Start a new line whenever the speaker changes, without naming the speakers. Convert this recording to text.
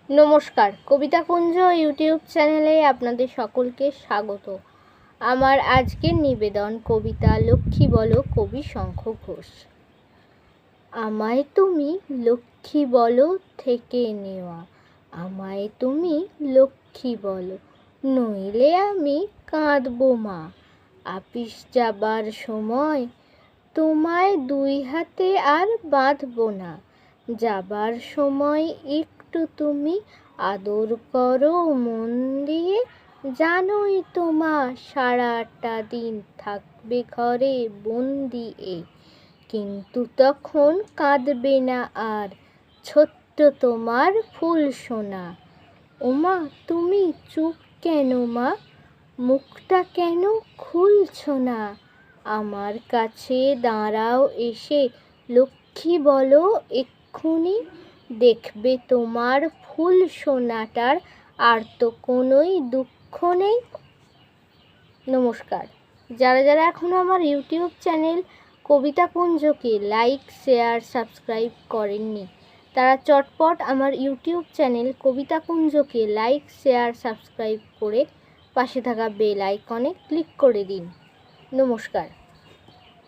নমস্কার, কবিতা কুঞ্জ ইউটিউব চ্যানেলে আপনাদের সকলকে স্বাগত। আমার আজকের নিবেদন কবিতা লক্ষ্মী বলো, কবি শঙ্খ ঘোষ। আমায় তুমি লক্ষ্মী বলো থেকে নেওয়া, আমায় তুমি লক্ষ্মী বলো, নইলে আমি কাঁদবো মা। আপিস যাবার সময় তোমায় দুই হাতে আর বাঁধবো না, যাবার সময় একটু তুমি আদর করো মন দিয়ে। জানোই তোমা সারাটা দিন থাকবে ঘরে বন্দি এ, কিন্তু তখন কাঁদবে না আর, ছোট্ট তোমার ফুল সোনা। ওমা তুমি চুপ কেন মা, মুখটা কেন খুলছো না? আমার কাছে দাঁড়াও এসে, লক্ষ্মী বলো এক্ষুনি, দেখবে তোমার ফুল সোনাটার আর তো কোনোই দুঃখ নেই। নমস্কার। যারা যারা এখনও আমার ইউটিউব চ্যানেল কবিতা কুঞ্জকে লাইক, শেয়ার, সাবস্ক্রাইব করেননি, তারা চটপট আমার ইউটিউব চ্যানেল কবিতা কুঞ্জকে লাইক, শেয়ার, সাবস্ক্রাইব করে পাশে থাকা বেল আইকনে ক্লিক করে দিন। নমস্কার।